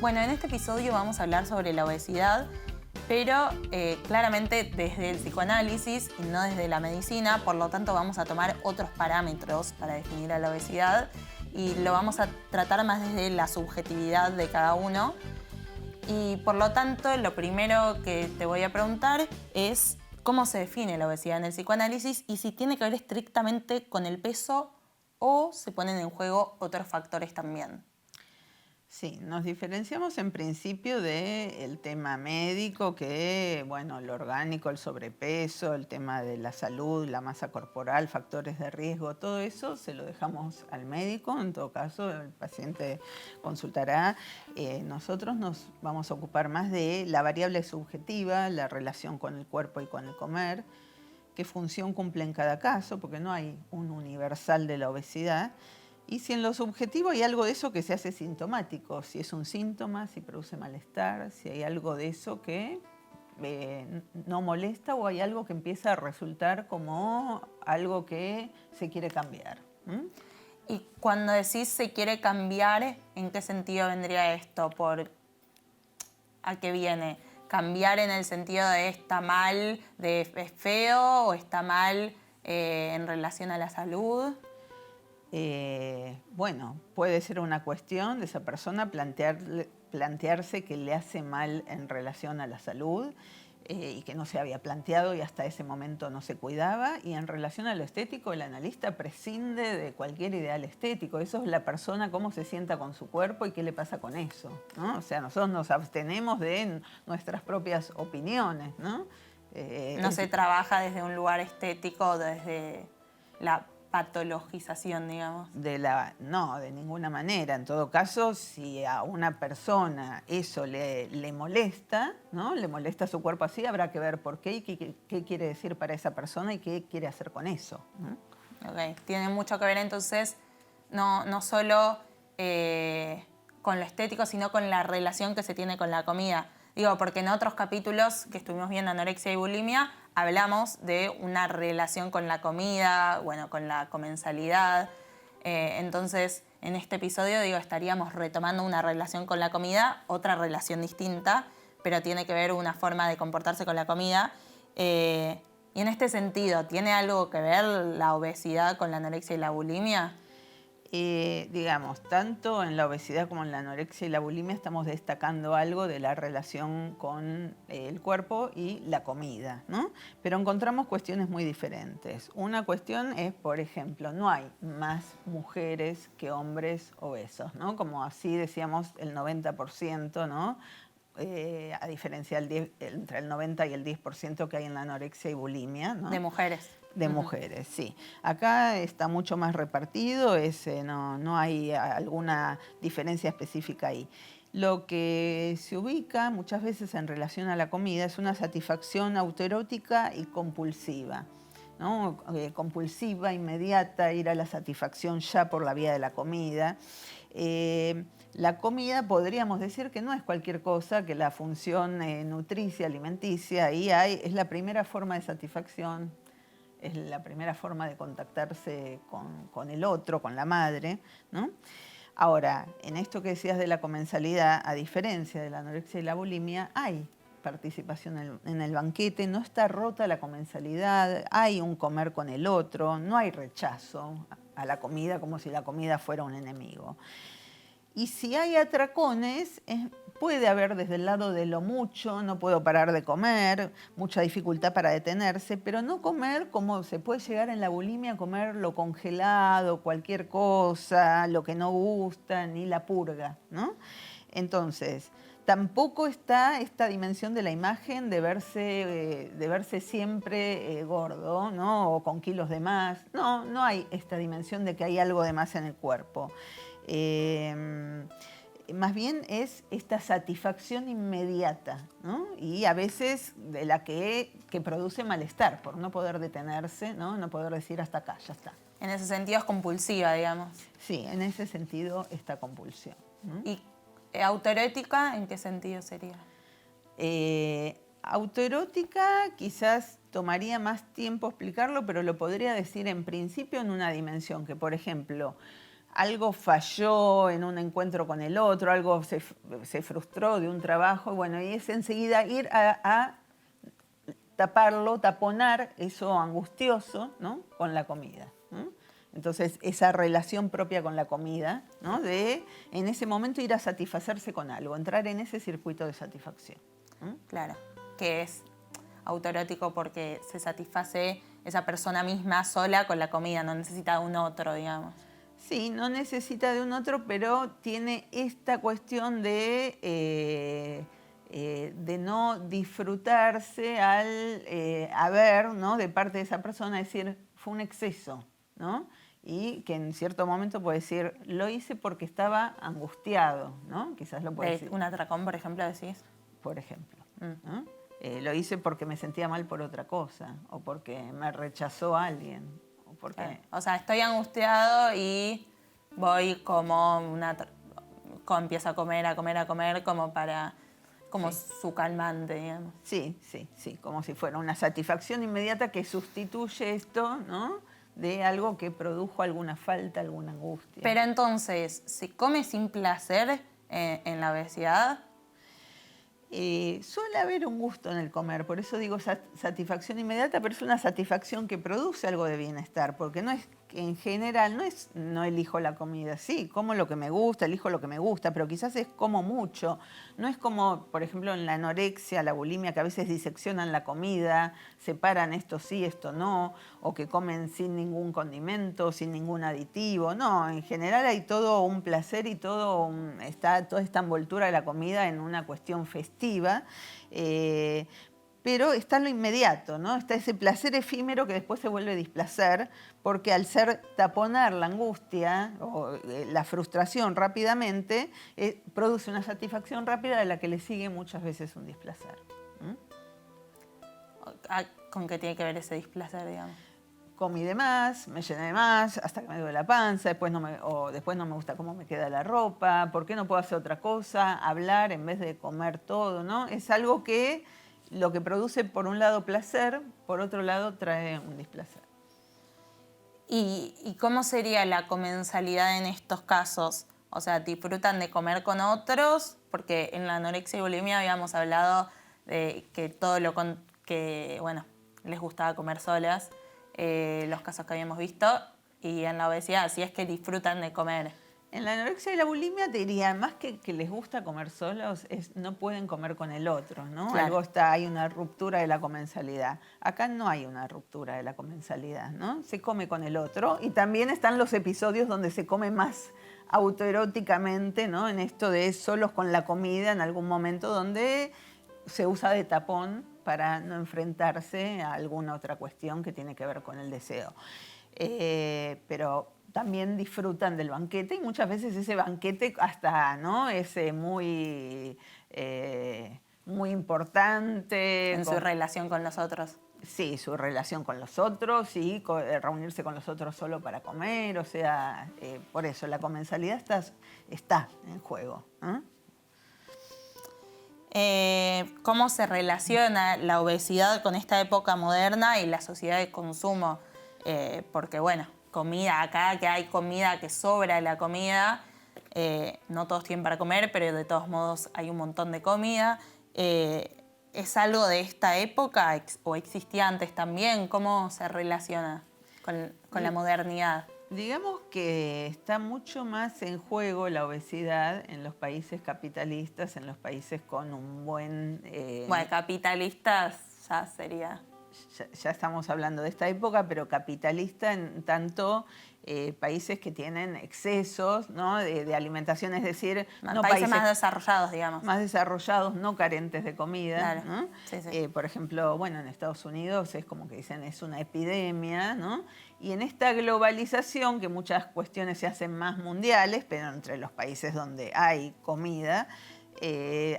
Bueno, en este episodio vamos a hablar sobre la obesidad, pero claramente desde el psicoanálisis y no desde la medicina, por lo tanto vamos a tomar otros parámetros para definir a la obesidad y lo vamos a tratar más desde la subjetividad de cada uno. Y por lo tanto, lo primero que te voy a preguntar es cómo se define la obesidad en el psicoanálisis y si tiene que ver estrictamente con el peso o se ponen en juego otros factores también. Sí, nos diferenciamos en principio del tema médico, que, bueno, lo orgánico, el sobrepeso, el tema de la salud, la masa corporal, factores de riesgo, todo eso se lo dejamos al médico. En todo caso, el paciente consultará. Nosotros nos vamos a ocupar más de la variable subjetiva, la relación con el cuerpo y con el comer, qué función cumple en cada caso, porque no hay un universal de la obesidad. Y si en lo subjetivo hay algo de eso que se hace sintomático, si es un síntoma, si produce malestar, si hay algo de eso que no molesta o hay algo que empieza a resultar como algo que se quiere cambiar. Y cuando decís se quiere cambiar, ¿en qué sentido vendría esto? ¿A qué viene? ¿Cambiar en el sentido de está mal, de es feo o está mal en relación a la salud? Bueno, puede ser una cuestión de esa persona plantearse que le hace mal en relación a la salud y que no se había planteado y hasta ese momento no se cuidaba. Y en relación a lo estético, el analista prescinde de cualquier ideal estético. Eso es la persona, cómo se sienta con su cuerpo y qué le pasa con eso, ¿no? O sea, nosotros nos abstenemos de nuestras propias opiniones, ¿no? No se trabaja desde un lugar estético, desde la patologización, digamos. No, de ninguna manera. En todo caso, si a una persona eso le molesta, ¿no? Le molesta su cuerpo así, habrá que ver por qué y qué quiere decir para esa persona y qué quiere hacer con eso, ¿no? Ok, tiene mucho que ver entonces, no solo con lo estético, sino con la relación que se tiene con la comida. Digo, porque en otros capítulos que estuvimos viendo anorexia y bulimia, hablamos de una relación con la comida, bueno, con la comensalidad. Entonces, en este episodio, digo, estaríamos retomando una relación con la comida, otra relación distinta, pero tiene que ver una forma de comportarse con la comida. Y en este sentido, ¿tiene algo que ver la obesidad con la anorexia y la bulimia? Digamos, tanto en la obesidad como en la anorexia y la bulimia estamos destacando algo de la relación con el cuerpo y la comida, ¿no? Pero encontramos cuestiones muy diferentes. Una cuestión es, por ejemplo, no hay más mujeres que hombres obesos, ¿no? Como así decíamos el 90%, ¿no? A diferencia entre el 90 y el 10% que hay en la anorexia y bulimia, ¿no? De mujeres. De mujeres, sí. Acá está mucho más repartido, no hay alguna diferencia específica ahí. Lo que se ubica muchas veces en relación a la comida es una satisfacción autoerótica y compulsiva, ¿no? Compulsiva, inmediata, ir a la satisfacción ya por la vía de la comida. La comida podríamos decir que no es cualquier cosa, que la función nutricia, alimenticia, ahí es la primera forma de satisfacción. Es la primera forma de contactarse con el otro, con la madre, ¿no? Ahora, en esto que decías de la comensalidad, a diferencia de la anorexia y la bulimia, hay participación en el banquete, no está rota la comensalidad, hay un comer con el otro, no hay rechazo a la comida como si la comida fuera un enemigo. Y si hay atracones, puede haber desde el lado de lo mucho, no puedo parar de comer, mucha dificultad para detenerse, pero no comer como se puede llegar en la bulimia, comer lo congelado, cualquier cosa, lo que no gusta, ni la purga, ¿no? Entonces, tampoco está esta dimensión de la imagen de verse siempre gordo, ¿no? O con kilos de más. No hay esta dimensión de que hay algo de más en el cuerpo. Más bien es esta satisfacción inmediata, ¿no? Y a veces de la que produce malestar por no poder detenerse, ¿no? No poder decir hasta acá, ya está. En ese sentido es compulsiva, digamos. Sí, en ese sentido esta compulsión. ¿Y autoerótica en qué sentido sería? Autoerótica quizás tomaría más tiempo explicarlo, pero lo podría decir en principio en una dimensión que, por ejemplo, algo falló en un encuentro con el otro, algo se frustró de un trabajo, bueno, y es enseguida ir a taparlo, taponar eso angustioso, ¿no? Con la comida, ¿no? Entonces, esa relación propia con la comida, ¿no? De en ese momento ir a satisfacerse con algo, entrar en ese circuito de satisfacción. Claro, que es autoerótico porque se satisface esa persona misma sola con la comida, no necesita de un otro, digamos. Sí, no necesita de un otro, pero tiene esta cuestión de no disfrutarse al haber, ¿no? De parte de esa persona, decir, fue un exceso, ¿no? Y que en cierto momento puede decir, lo hice porque estaba angustiado, ¿no? Quizás lo puede decir. ¿Un atracón, por ejemplo, decís? Por ejemplo, ¿no? Lo hice porque me sentía mal por otra cosa, o porque me rechazó alguien, o porque... Claro. O sea, estoy angustiado y voy como empiezo a comer como para... como Sí. su calmante, digamos. Sí, sí, sí, como si fuera una satisfacción inmediata que sustituye esto, ¿no? De algo que produjo alguna falta, alguna angustia. Pero entonces, ¿se come sin placer en la obesidad? Suele haber un gusto en el comer, por eso digo satisfacción inmediata, pero es una satisfacción que produce algo de bienestar, porque no es en general, no elijo la comida, sí, como lo que me gusta, elijo lo que me gusta, pero quizás es como mucho. No es como, por ejemplo, en la anorexia, la bulimia, que a veces diseccionan la comida, separan esto sí, esto no, o que comen sin ningún condimento, sin ningún aditivo. No, en general hay todo un placer y está toda esta envoltura de la comida en una cuestión festiva. Pero está lo inmediato, ¿no? Está ese placer efímero que después se vuelve displacer, porque al ser taponar la angustia o la frustración rápidamente, produce una satisfacción rápida de la que le sigue muchas veces un displacer. ¿Con qué tiene que ver ese displacer, digamos? Comí de más, me llené de más, hasta que me duele la panza, después no me gusta cómo me queda la ropa, ¿por qué no puedo hacer otra cosa? Hablar en vez de comer todo, ¿no? Es algo que lo que produce por un lado placer, por otro lado trae un displacer. ¿Y cómo sería la comensalidad en estos casos? O sea, ¿disfrutan de comer con otros? Porque en la anorexia y bulimia habíamos hablado de que bueno, les gustaba comer solas, los casos que habíamos visto, y en la obesidad, si es que disfrutan de comer. En la anorexia y la bulimia te diría, más que les gusta comer solos, no pueden comer con el otro, ¿no? Claro. Hay una ruptura de la comensalidad. Acá no hay una ruptura de la comensalidad, ¿no? Se come con el otro y también están los episodios donde se come más autoeróticamente, ¿no? En esto de solos con la comida en algún momento donde se usa de tapón para no enfrentarse a alguna otra cuestión que tiene que ver con el deseo. Pero también disfrutan del banquete y muchas veces ese banquete hasta, ¿no? Es muy importante. En su relación con los otros. Sí, su relación con los otros y reunirse con los otros solo para comer, o sea, por eso la comensalidad está en juego. ¿Cómo se relaciona la obesidad con esta época moderna y la sociedad de consumo? Porque, bueno, comida, acá que hay comida que sobra la comida, no todos tienen para comer, pero de todos modos hay un montón de comida. ¿Es algo de esta época o existía antes también? ¿Cómo se relaciona con la modernidad? Digamos que está mucho más en juego la obesidad en los países capitalistas, en los países con un buen... Bueno, capitalistas ya sería... Ya estamos hablando de esta época, pero capitalista en tanto países que tienen excesos, ¿no? de alimentación, es decir... No, países más desarrollados, digamos. Más desarrollados, no carentes de comida. Claro. ¿No? Sí, sí. Por ejemplo, bueno, en Estados Unidos es como que dicen, es una epidemia, ¿no? Y en esta globalización, que muchas cuestiones se hacen más mundiales, pero entre los países donde hay comida,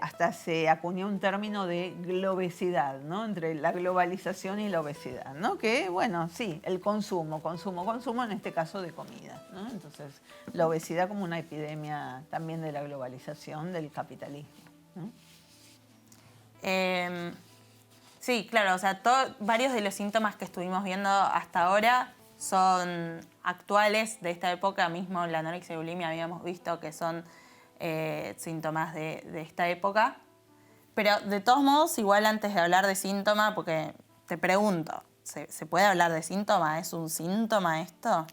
hasta se acuñó un término de globesidad, ¿no? Entre la globalización y la obesidad, ¿no? Que, bueno, sí, el consumo, en este caso de comida, ¿no? Entonces, la obesidad como una epidemia también de la globalización, del capitalismo, ¿no? Sí, claro, o sea, varios de los síntomas que estuvimos viendo hasta ahora son actuales de esta época, mismo la anorexia y bulimia habíamos visto que son síntomas de esta época. Pero de todos modos, igual antes de hablar de síntoma, porque te pregunto, ¿se puede hablar de síntoma? ¿Es un síntoma esto?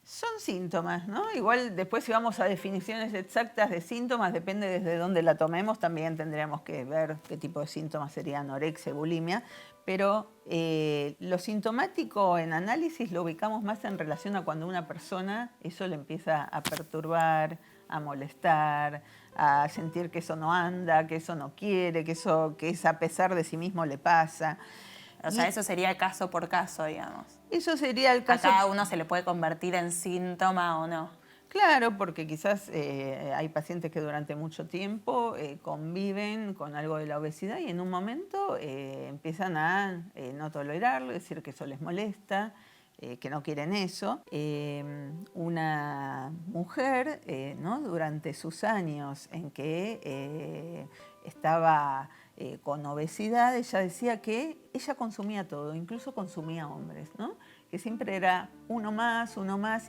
Son síntomas, ¿no? Igual después si vamos a definiciones exactas de síntomas, depende desde dónde la tomemos, también tendríamos que ver qué tipo de síntomas sería anorexia y bulimia, pero lo sintomático en análisis lo ubicamos más en relación a cuando una persona eso le empieza a perturbar, a molestar, a sentir que eso no anda, que eso no quiere, que es a pesar de sí mismo le pasa. O sea, eso sería caso por caso, digamos. Eso sería el caso. A cada uno se le puede convertir en síntoma o no. Claro, porque quizás hay pacientes que durante mucho tiempo conviven con algo de la obesidad y en un momento empiezan a no tolerarlo, decir que eso les molesta, que no quieren eso. Una mujer, ¿no? Durante sus años en que estaba con obesidad, ella decía que ella consumía todo, incluso consumía hombres, ¿no? Que siempre era uno más,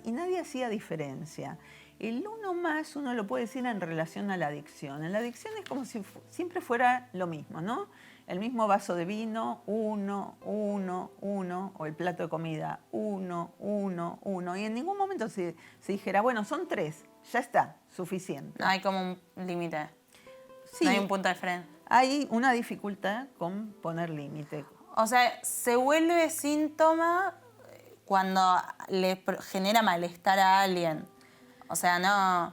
y nadie hacía diferencia. El uno más uno lo puede decir en relación a la adicción. En la adicción es como si siempre fuera lo mismo, ¿no? El mismo vaso de vino, uno, o el plato de comida, uno. Y en ningún momento se dijera, bueno, son 3, ya está, suficiente. No hay como un límite. Sí, no hay un punto de freno. Hay una dificultad con poner límite. O sea, se vuelve síntoma cuando le genera malestar a alguien. O sea, no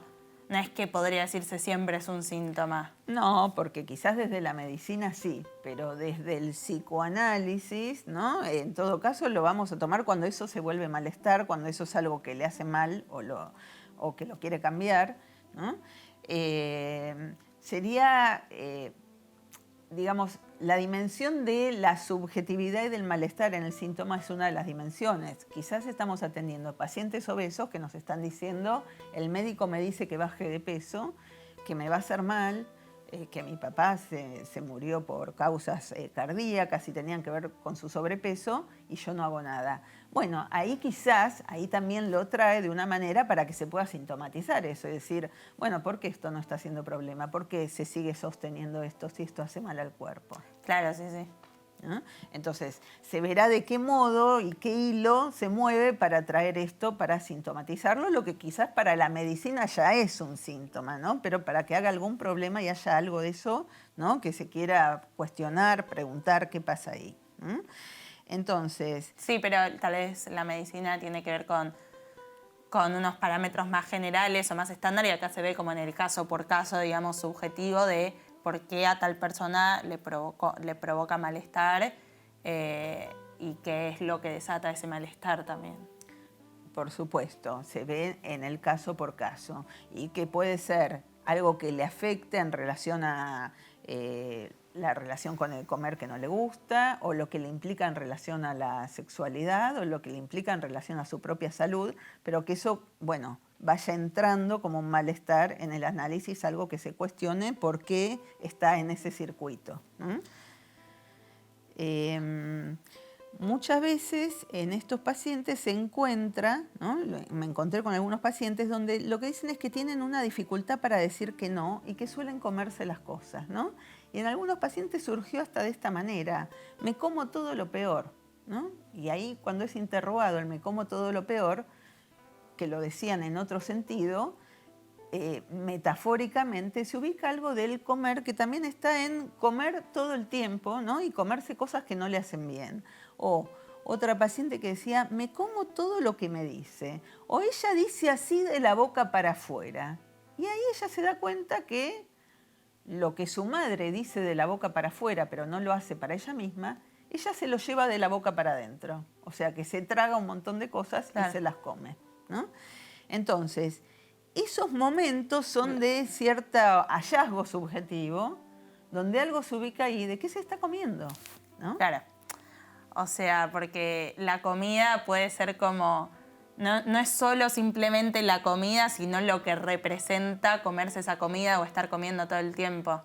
es que podría decirse siempre es un síntoma. No, porque quizás desde la medicina sí, pero desde el psicoanálisis, ¿no? En todo caso lo vamos a tomar cuando eso se vuelve malestar, cuando eso es algo que le hace mal o que lo quiere cambiar, ¿no? Sería, digamos, la dimensión de la subjetividad y del malestar en el síntoma es una de las dimensiones. Quizás estamos atendiendo a pacientes obesos que nos están diciendo, el médico me dice que baje de peso, que me va a hacer mal, que mi papá se murió por causas cardíacas y tenían que ver con su sobrepeso y yo no hago nada. Bueno, ahí quizás, ahí también lo trae de una manera para que se pueda sintomatizar eso, es decir, bueno, ¿por qué esto no está siendo problema? ¿Por qué se sigue sosteniendo esto si esto hace mal al cuerpo? Claro, sí, sí. ¿No? Entonces, se verá de qué modo y qué hilo se mueve para traer esto, para sintomatizarlo, lo que quizás para la medicina ya es un síntoma, ¿no? Pero para que haga algún problema y haya algo de eso, ¿no? Que se quiera cuestionar, preguntar qué pasa ahí. Entonces... Sí, pero tal vez la medicina tiene que ver con unos parámetros más generales o más estándar y acá se ve como en el caso por caso, digamos, subjetivo de por qué a tal persona le provoca malestar y qué es lo que desata ese malestar también. Por supuesto, se ve en el caso por caso y que puede ser algo que le afecte en relación a la relación con el comer que no le gusta o lo que le implica en relación a la sexualidad o lo que le implica en relación a su propia salud, pero que eso, bueno, vaya entrando como un malestar en el análisis, algo que se cuestione por qué está en ese circuito. Muchas veces en estos pacientes se encuentra, ¿no? Me encontré con algunos pacientes donde lo que dicen es que tienen una dificultad para decir que no y que suelen comerse las cosas, ¿no? Y en algunos pacientes surgió hasta de esta manera, me como todo lo peor, ¿no? Y ahí cuando es interrogado el me como todo lo peor, que lo decían en otro sentido, metafóricamente se ubica algo del comer que también está en comer todo el tiempo, ¿no? Y comerse cosas que no le hacen bien. O otra paciente que decía, me como todo lo que me dice. O ella dice así de la boca para afuera. Y ahí ella se da cuenta que lo que su madre dice de la boca para afuera, pero no lo hace para ella misma, ella se lo lleva de la boca para adentro. O sea que se traga un montón de cosas y se las come, ¿no? Entonces, esos momentos son de cierto hallazgo subjetivo, donde algo se ubica ahí, ¿de qué se está comiendo? ¿No? Claro. O sea, porque la comida puede ser como... No es solo simplemente la comida, sino lo que representa comerse esa comida o estar comiendo todo el tiempo.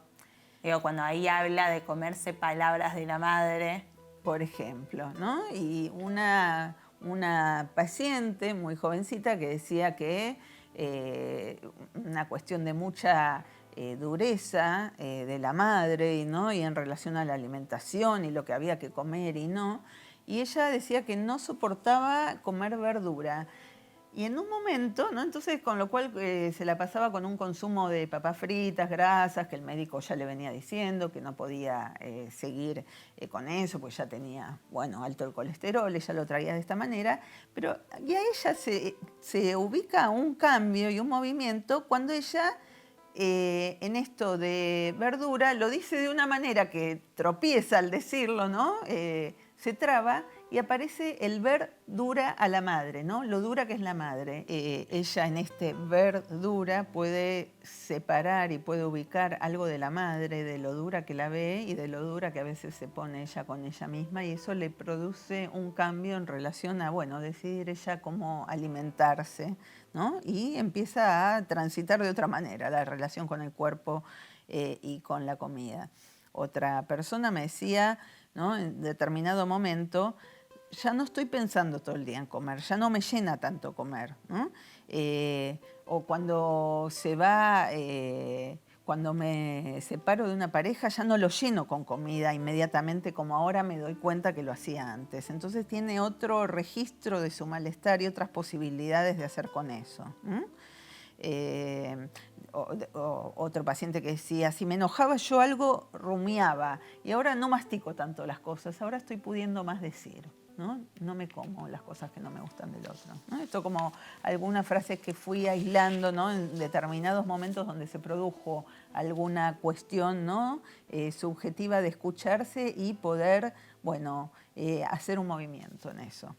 Digo, cuando ahí habla de comerse palabras de la madre. Por ejemplo, ¿no? Y una una paciente muy jovencita que decía que una cuestión de mucha dureza de la madre, ¿no? Y en relación a la alimentación y lo que había que comer y no. Y ella decía que no soportaba comer verdura. Y en un momento, ¿no? Entonces, con lo cual se la pasaba con un consumo de papas fritas, grasas, que el médico ya le venía diciendo que no podía seguir con eso, pues ya tenía, bueno, alto el colesterol, ella lo traía de esta manera, pero y a ella se ubica un cambio y un movimiento cuando ella en esto de verdura lo dice de una manera que tropieza al decirlo, ¿no? Se traba y aparece el ver dura a la madre, ¿no? Lo dura que es la madre. Ella en este ver dura puede separar y puede ubicar algo de la madre, de lo dura que la ve y de lo dura que a veces se pone ella con ella misma, y eso le produce un cambio en relación a, bueno, decidir ella cómo alimentarse, ¿no? Y empieza a transitar de otra manera la relación con el cuerpo y con la comida. Otra persona me decía, ¿no? En determinado momento, ya no estoy pensando todo el día en comer, ya no me llena tanto comer, ¿no? O cuando cuando me separo de una pareja, ya no lo lleno con comida inmediatamente como ahora me doy cuenta que lo hacía antes. Entonces tiene otro registro de su malestar y otras posibilidades de hacer con eso. Otro paciente que decía, si me enojaba yo algo, rumiaba y ahora no mastico tanto las cosas, ahora estoy pudiendo más decir, ¿no? No me como las cosas que no me gustan del otro, ¿no? Esto como algunas frases que fui aislando, ¿no? En determinados momentos donde se produjo alguna cuestión, ¿no? Subjetiva de escucharse y poder, bueno, hacer un movimiento en eso.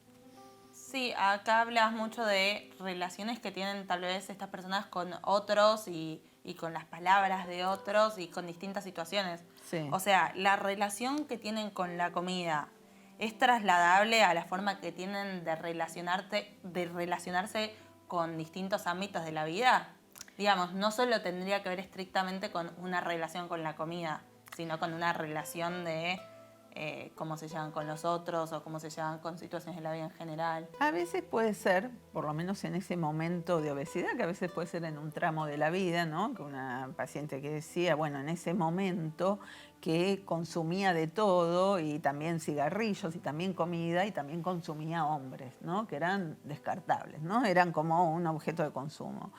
Sí, acá hablas mucho de relaciones que tienen tal vez estas personas con otros y con las palabras de otros y con distintas situaciones. Sí. O sea, la relación que tienen con la comida es trasladable a la forma que tienen de relacionarse con distintos ámbitos de la vida. Digamos, no solo tendría que ver estrictamente con una relación con la comida, sino con una relación de cómo se llevan con los otros o cómo se llevan con situaciones de la vida en general. A veces puede ser, por lo menos en ese momento de obesidad, que a veces puede ser en un tramo de la vida, ¿no? Que una paciente que decía, bueno, en ese momento que consumía de todo y también cigarrillos y también comida y también consumía hombres, ¿no? Que eran descartables, ¿no? Eran como un objeto de consumo.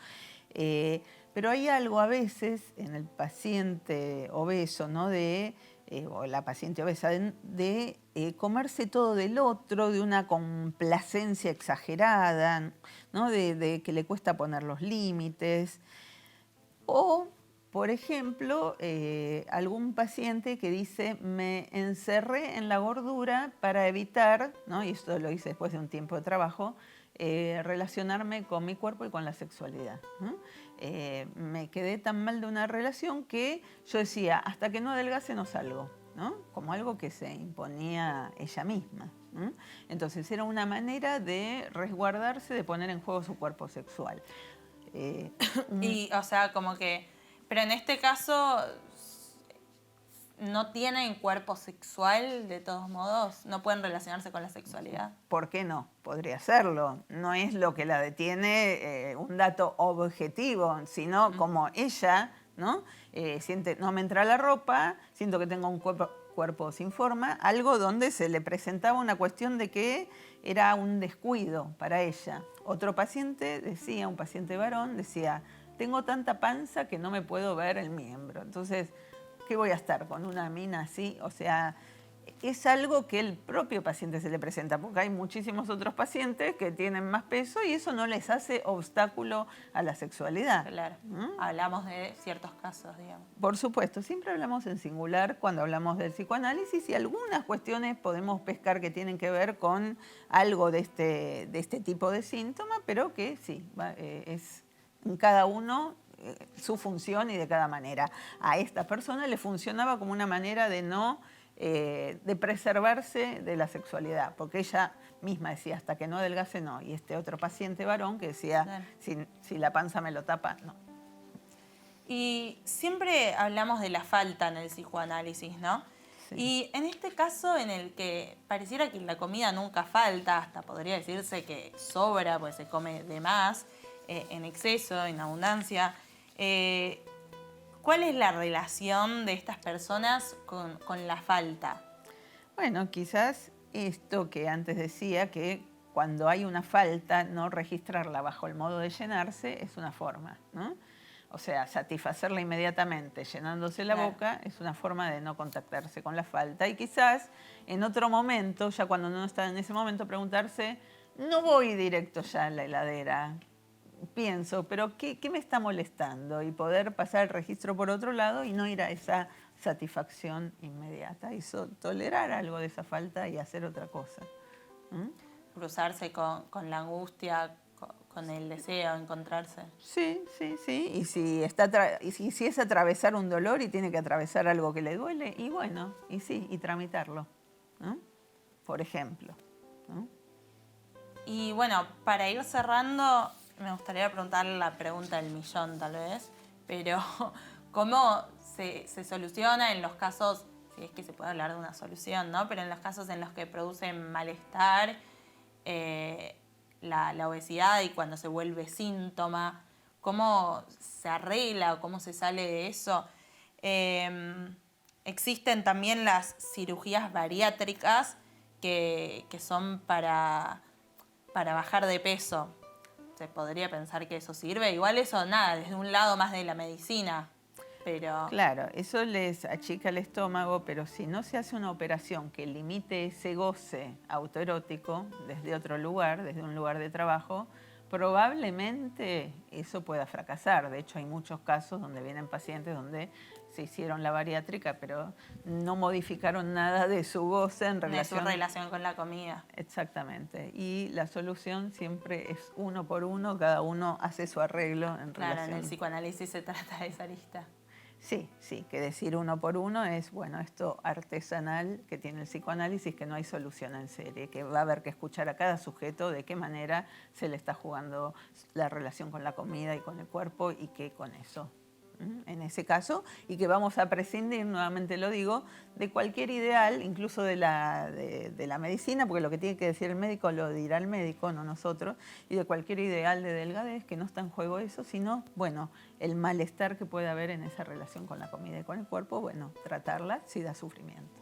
Pero hay algo a veces en el paciente obeso, ¿no? O la paciente obesa, de comerse todo del otro, de una complacencia exagerada, ¿no? De que le cuesta poner los límites. O, por ejemplo, algún paciente que dice, me encerré en la gordura para evitar, ¿no? Y esto lo hice después de un tiempo de trabajo, relacionarme con mi cuerpo y con la sexualidad, ¿no? Me quedé tan mal de una relación que yo decía, hasta que no adelgace no salgo, ¿no? Como algo que se imponía ella misma, ¿no? Entonces era una manera de resguardarse, de poner en juego su cuerpo sexual. Y, o sea, como que... Pero en este caso, ¿no tienen cuerpo sexual de todos modos? ¿No pueden relacionarse con la sexualidad? ¿Por qué no? Podría hacerlo. No es lo que la detiene un dato objetivo, sino como ella, ¿no? Siente, no me entra la ropa, siento que tengo un cuerpo sin forma, algo donde se le presentaba una cuestión de que era un descuido para ella. Otro paciente decía, un paciente varón, decía, tengo tanta panza que no me puedo ver el miembro. Entonces, ¿qué voy a estar con una mina así? O sea, es algo que el propio paciente se le presenta, porque hay muchísimos otros pacientes que tienen más peso y eso no les hace obstáculo a la sexualidad. Claro. Hablamos de ciertos casos, digamos. Por supuesto, siempre hablamos en singular cuando hablamos del psicoanálisis y algunas cuestiones podemos pescar que tienen que ver con algo de este tipo de síntoma, pero que sí, es en cada uno su función y de cada manera. A esta persona le funcionaba como una manera de no... de preservarse de la sexualidad, porque ella misma decía, hasta que no adelgace, no. Y este otro paciente varón que decía, claro, si la panza me lo tapa, no. Y siempre hablamos de la falta en el psicoanálisis, ¿no? Sí. Y en este caso en el que pareciera que la comida nunca falta, hasta podría decirse que sobra, pues se come de más, en exceso, en abundancia, ¿cuál es la relación de estas personas con la falta? Bueno, quizás esto que antes decía, que cuando hay una falta, no registrarla bajo el modo de llenarse es una forma, ¿no? O sea, satisfacerla inmediatamente llenándose la Claro. boca es una forma de no contactarse con la falta. Y quizás en otro momento, ya cuando no está en ese momento, preguntarse, no voy directo ya a la heladera, pienso, pero ¿qué me está molestando? Y poder pasar el registro por otro lado y no ir a esa satisfacción inmediata. Y tolerar algo de esa falta y hacer otra cosa. ¿Mm? Cruzarse con la angustia, con el deseo, encontrarse. Sí, sí, sí. Y si es atravesar un dolor y tiene que atravesar algo que le duele, y bueno, y sí, y tramitarlo, ¿no? Por ejemplo, ¿no? Y bueno, para ir cerrando, me gustaría preguntarle la pregunta del millón tal vez, pero ¿cómo se soluciona en los casos, si es que se puede hablar de una solución, ¿no? Pero en los casos en los que producen malestar, la obesidad y cuando se vuelve síntoma, ¿cómo se arregla o cómo se sale de eso? Existen también las cirugías bariátricas que son para bajar de peso. Se podría pensar que eso sirve. Igual eso, nada, desde un lado más de la medicina. Pero Claro, eso les achica el estómago, pero si no se hace una operación que limite ese goce autoerótico desde otro lugar, desde un lugar de trabajo, probablemente eso pueda fracasar. De hecho, hay muchos casos donde vienen pacientes donde se hicieron la bariátrica, pero no modificaron nada de su goce en de su relación. relación con la comida. Exactamente. Y la solución siempre es uno por uno, cada uno hace su arreglo en Claro, en relación. el psicoanálisis se trata de esa lista. Sí, sí, que decir uno por uno es, bueno, esto artesanal que tiene el psicoanálisis, que no hay solución en serie, que va a haber que escuchar a cada sujeto de qué manera se le está jugando la relación con la comida y con el cuerpo y qué con eso. En ese caso, y que vamos a prescindir, nuevamente lo digo, de cualquier ideal, incluso de la medicina, porque lo que tiene que decir el médico lo dirá el médico, no nosotros, y de cualquier ideal de delgadez, que no está en juego eso, sino, bueno, el malestar que puede haber en esa relación con la comida y con el cuerpo, bueno, tratarla si da sufrimiento.